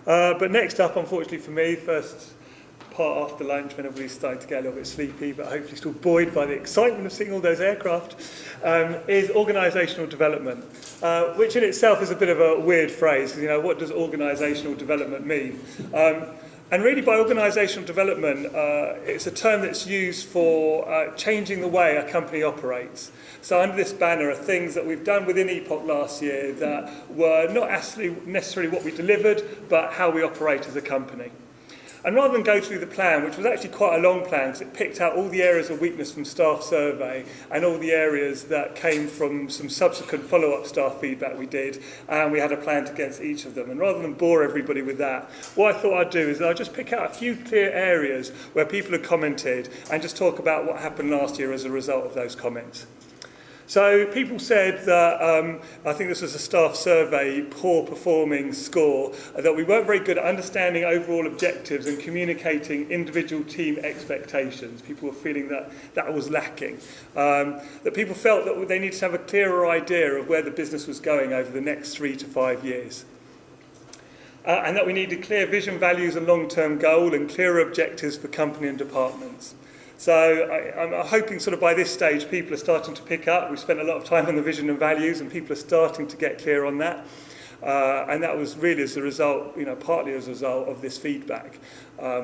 But next up, unfortunately for me, first part after lunch when everybody's starting to get a little bit sleepy, but hopefully still buoyed by the excitement of seeing all those aircraft, is organisational development, which in itself is a bit of a weird phrase, because, you know, what does organisational development mean? And really by organisational development, it's a term that's used for changing the way a company operates. So under this banner are things that we've done within Epoch last year that were not necessarily what we delivered, but how we operate as a company. And rather than go through the plan, which was actually quite a long plan, because it picked out all the areas of weakness from staff survey and all the areas that came from some subsequent follow-up staff feedback we did, and we had a plan against each of them. And rather than bore everybody with that, what I thought I'd do is I'll just pick out a few clear areas where people have commented and just talk about what happened last year as a result of those comments. So people said that, I think this was a staff survey, poor performing score, that we weren't very good at understanding overall objectives and communicating individual team expectations. People were feeling that that was lacking. That people felt that they needed to have a clearer idea of where the business was going over the next 3 to 5 years. And that we needed clear vision, values and long-term goal and clearer objectives for company and departments. So I'm hoping sort of by this stage people are starting to pick up. We've spent a lot of time on the vision and values and people are starting to get clear on that. And that was really as a result, you know, partly as a result of this feedback.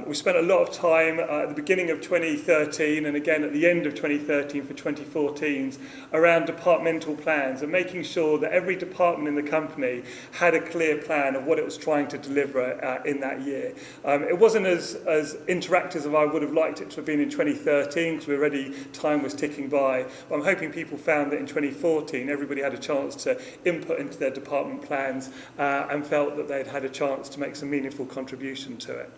We spent a lot of time at the beginning of 2013 and again at the end of 2013 for 2014 around departmental plans and making sure that every department in the company had a clear plan of what it was trying to deliver in that year. It wasn't as interactive as I would have liked it to have been in 2013 because already time was ticking by. But I'm hoping people found that in 2014 everybody had a chance to input into their department plans and felt that they'd had a chance to make some meaningful contribution to it.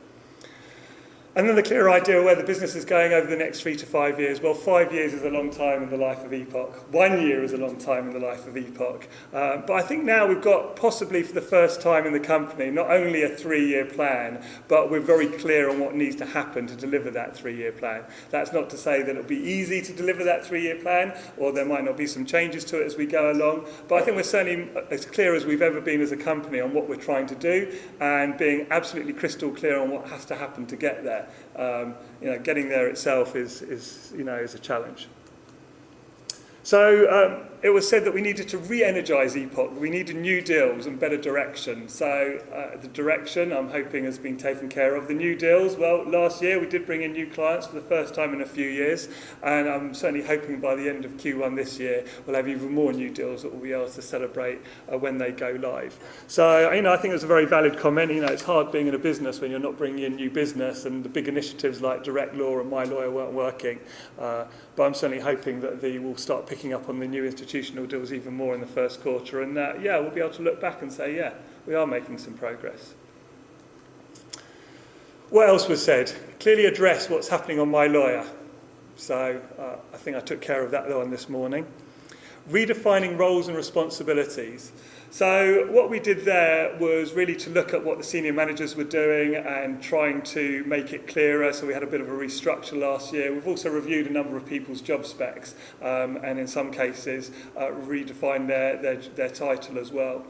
And then the clear idea of where the business is going over the next 3 to 5 years. Well, 5 years is a long time in the life of Epoch. 1 year is a long time in the life of Epoch. But I think now we've got, possibly for the first time in the company, not only a 3-year plan, but we're very clear on what needs to happen to deliver that 3-year plan. That's not to say that it'll be easy to deliver that 3-year plan, or there might not be some changes to it as we go along. But I think we're certainly as clear as we've ever been as a company on what we're trying to do, and being absolutely crystal clear on what has to happen to get there. You know, getting there itself is a challenge. So it was said that we needed to re-energise Epoch. We needed new deals and better direction. So the direction, I'm hoping, has been taken care of. The new deals, well, last year we did bring in new clients for the first time in a few years, and I'm certainly hoping by the end of Q1 this year we'll have even more new deals that we'll be able to celebrate when they go live. So, you know, I think it's a very valid comment. You know, it's hard being in a business when you're not bringing in new business, and the big initiatives like Direct Law and My Lawyer weren't working. But I'm certainly hoping that we'll start picking up on the new institutional deals even more in the first quarter, and we'll be able to look back and say, yeah, we are making some progress. What else was said? Clearly address what's happening on My Lawyer. So I think I took care of that one this morning. Redefining roles and responsibilities. So what we did there was really to look at what the senior managers were doing and trying to make it clearer. So we had a bit of a restructure last year. We've also reviewed a number of people's job specs and in some cases redefined their title as well.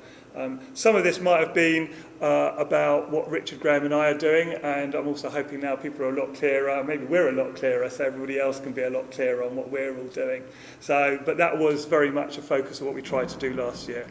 Some of this might have been about what Richard Graham and I are doing, and I'm also hoping now people are a lot clearer, maybe we're a lot clearer, so everybody else can be a lot clearer on what we're all doing. But that was very much a focus of what we tried to do last year.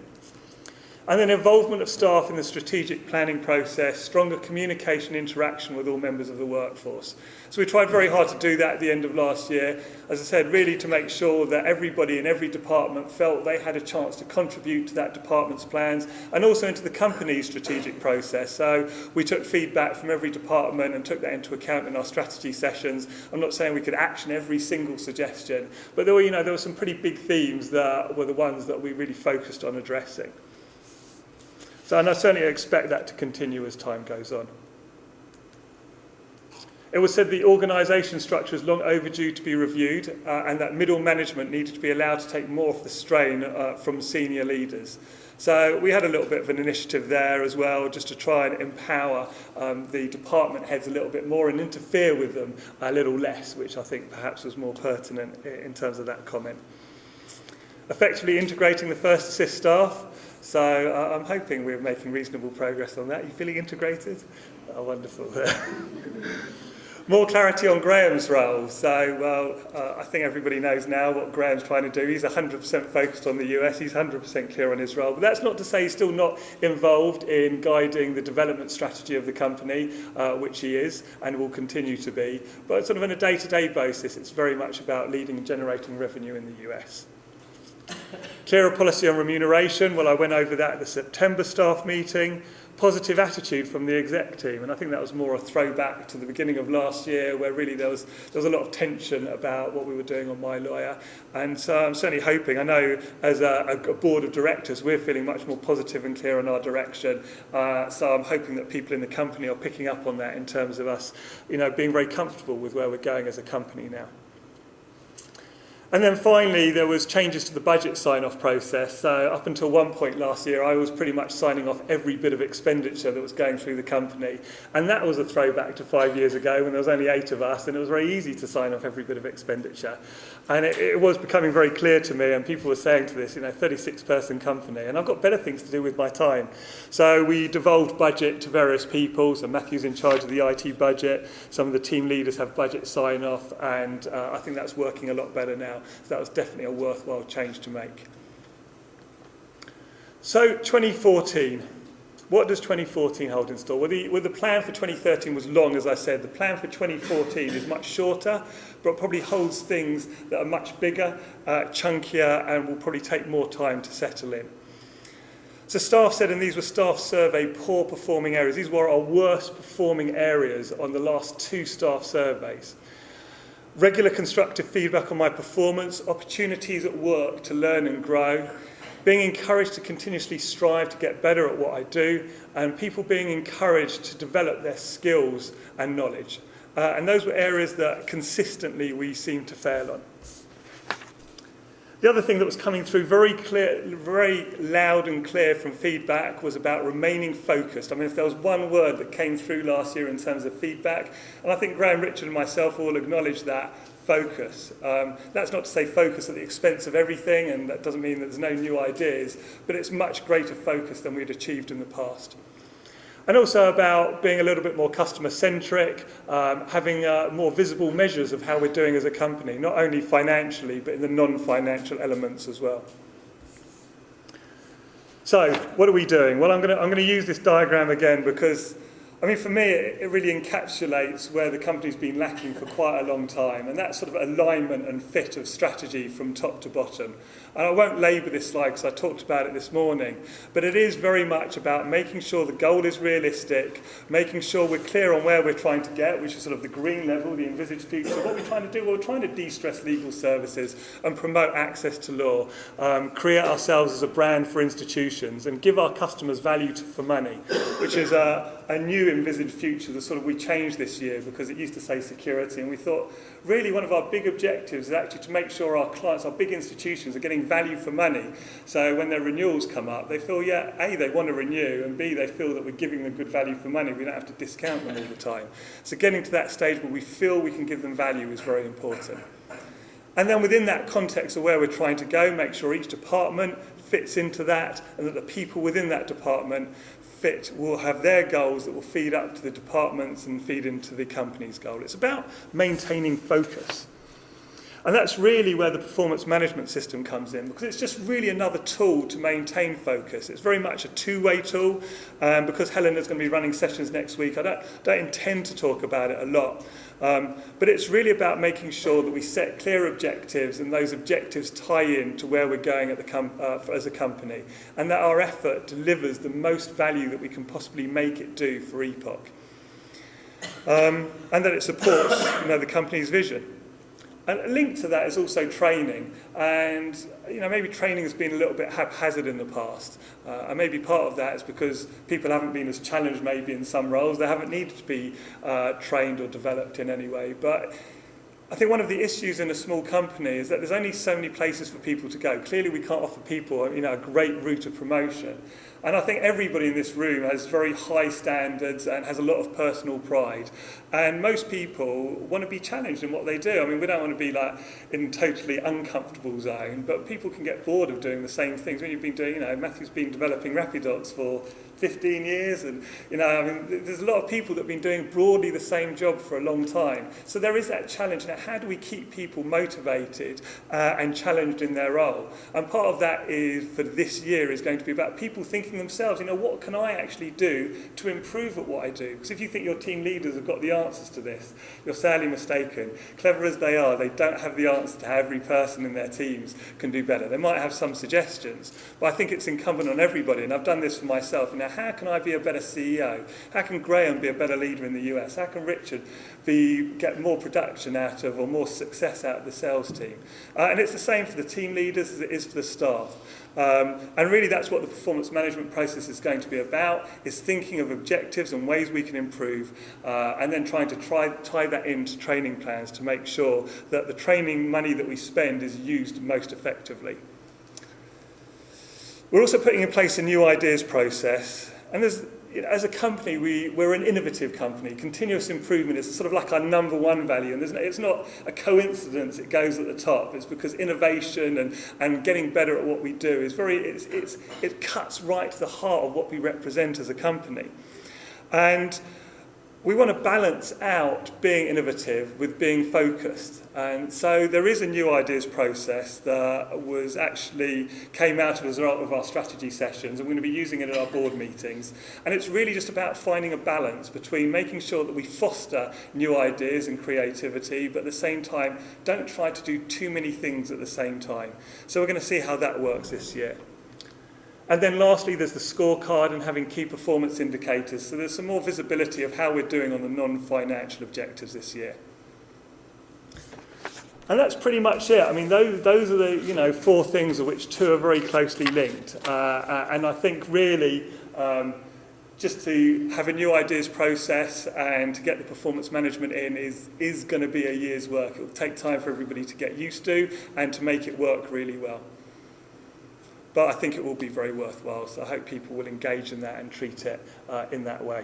And then involvement of staff in the strategic planning process, stronger communication interaction with all members of the workforce. So we tried very hard to do that at the end of last year. As I said, really to make sure that everybody in every department felt they had a chance to contribute to that department's plans and also into the company's strategic process. So we took feedback from every department and took that into account in our strategy sessions. I'm not saying we could action every single suggestion, but there were some pretty big themes that were the ones that we really focused on addressing. So, and I certainly expect that to continue as time goes on. It was said the organisation structure is long overdue to be reviewed and that middle management needed to be allowed to take more of the strain from senior leaders. So we had a little bit of an initiative there as well, just to try and empower the department heads a little bit more and interfere with them a little less, which I think perhaps was more pertinent in terms of that comment. Effectively integrating the First Assist staff. So I'm hoping we're making reasonable progress on that. Are you feeling integrated? Oh, wonderful. More clarity on Graham's role. So, I think everybody knows now what Graham's trying to do. He's 100% focused on the US. He's 100% clear on his role. But that's not to say he's still not involved in guiding the development strategy of the company, which he is and will continue to be. But sort of on a day-to-day basis, it's very much about leading and generating revenue in the US. Clearer policy on remuneration. Well, I went over that at the September staff meeting. Positive attitude from the exec team, and I think that was more a throwback to the beginning of last year, where really there was a lot of tension about what we were doing on My Lawyer. And so I'm certainly hoping, I know as a board of directors we're feeling much more positive and clear on our direction, so I'm hoping that people in the company are picking up on that in terms of us, being very comfortable with where we're going as a company now. And then finally, there was changes to the budget sign-off process. So up until one point last year, I was pretty much signing off every bit of expenditure that was going through the company. And that was a throwback to 5 years ago when there was only 8 of us, and it was very easy to sign off every bit of expenditure. And it was becoming very clear to me, and people were saying to this, 36-person company, and I've got better things to do with my time. So we devolved budget to various people. So Matthew's in charge of the IT budget. Some of the team leaders have budget sign-off, and I think that's working a lot better now. So that was definitely a worthwhile change to make. So 2014. What does 2014 hold in store? Well, the plan for 2013 was long, as I said. The plan for 2014 is much shorter, but probably holds things that are much bigger, chunkier, and will probably take more time to settle in. So staff said, and these were staff survey poor performing areas. These were our worst performing areas on the last 2 staff surveys. Regular constructive feedback on my performance, opportunities at work to learn and grow, being encouraged to continuously strive to get better at what I do, and people being encouraged to develop their skills and knowledge. And those were areas that consistently we seemed to fail on. The other thing that was coming through very clear, very loud and clear from feedback was about remaining focused. I mean, if there was one word that came through last year in terms of feedback, and I think Graham, Richard and myself all acknowledge that, focus. That's not to say focus at the expense of everything, and that doesn't mean that there's no new ideas, but it's much greater focus than we'd achieved in the past. And also about being a little bit more customer-centric, having more visible measures of how we're doing as a company, not only financially, but in the non-financial elements as well. So, what are we doing? Well, I'm going to use this diagram again because, for me, it really encapsulates where the company's been lacking for quite a long time, and that sort of alignment and fit of strategy from top to bottom. And I won't labour this slide because I talked about it this morning, but it is very much about making sure the goal is realistic, making sure we're clear on where we're trying to get, which is sort of the green level, the envisaged future. What we're trying to do, well, we're trying to de-stress legal services and promote access to law, create ourselves as a brand for institutions, and give our customers value for money, which is a new envisaged future that sort of we changed this year because it used to say security, and we thought really one of our big objectives is actually to make sure our clients, our big institutions, are getting value for money. So when their renewals come up, they feel, A, they want to renew, and B, they feel that we're giving them good value for money. We don't have to discount them all the time. So getting to that stage where we feel we can give them value is very important. And then within that context of where we're trying to go, make sure each department fits into that, and that the people within that department will have their goals that will feed up to the departments and feed into the company's goal. It's about maintaining focus. And that's really where the performance management system comes in, because it's just really another tool to maintain focus. It's very much a two-way tool, because Helena's going to be running sessions next week. I don't intend to talk about it a lot, but it's really about making sure that we set clear objectives, and those objectives tie in to where we're going at as a company, and that our effort delivers the most value that we can possibly make it do for Epoch, and that it supports the company's vision. And linked to that is also training, and maybe training has been a little bit haphazard in the past, and maybe part of that is because people haven't been as challenged maybe in some roles. They haven't needed to be trained or developed in any way. But I think one of the issues in a small company is that there's only so many places for people to go. Clearly we can't offer people a great route of promotion, And I think everybody in this room has very high standards and has a lot of personal pride. And most people want to be challenged in what they do. I mean, we don't want to be like in totally uncomfortable zone, but people can get bored of doing the same things. When you've been doing, Matthew's been developing Rapidots for 15 years, and there's a lot of people that have been doing broadly the same job for a long time. So there is that challenge. Now, how do we keep people motivated and challenged in their role? And part of that is, for this year, is going to be about people thinking themselves, what can I actually do to improve at what I do? Because if you think your team leaders have got the answers to this, you're sadly mistaken. Clever as they are, they don't have the answer to how every person in their teams can do better. They might have some suggestions, but I think it's incumbent on everybody, and I've done this for myself. How can I be a better CEO? How can Graham be a better leader in the US? How can Richard get more production out of, or more success out of the sales team? And it's the same for the team leaders as it is for the staff. And really that's what the performance management process is going to be about, is thinking of objectives and ways we can improve, and then trying to tie that into training plans to make sure that the training money that we spend is used most effectively. We're also putting in place a new ideas process, and as a company, we're an innovative company. Continuous improvement is sort of like our number one value, and it's not a coincidence it goes at the top. It's because innovation and getting better at what we do is it cuts right to the heart of what we represent as a company. And we want to balance out being innovative with being focused. And so there is a new ideas process that came out as a result of our strategy sessions, and we're going to be using it at our board meetings. And it's really just about finding a balance between making sure that we foster new ideas and creativity, but at the same time, don't try to do too many things at the same time. So we're going to see how that works this year. And then lastly, there's the scorecard and having key performance indicators. So there's some more visibility of how we're doing on the non-financial objectives this year. And that's pretty much it. I mean, those are the 4 things, of which 2 are very closely linked. And I think really just to have a new ideas process and to get the performance management in is going to be a year's work. It will take time for everybody to get used to and to make it work really well. But I think it will be very worthwhile, so I hope people will engage in that and treat it in that way.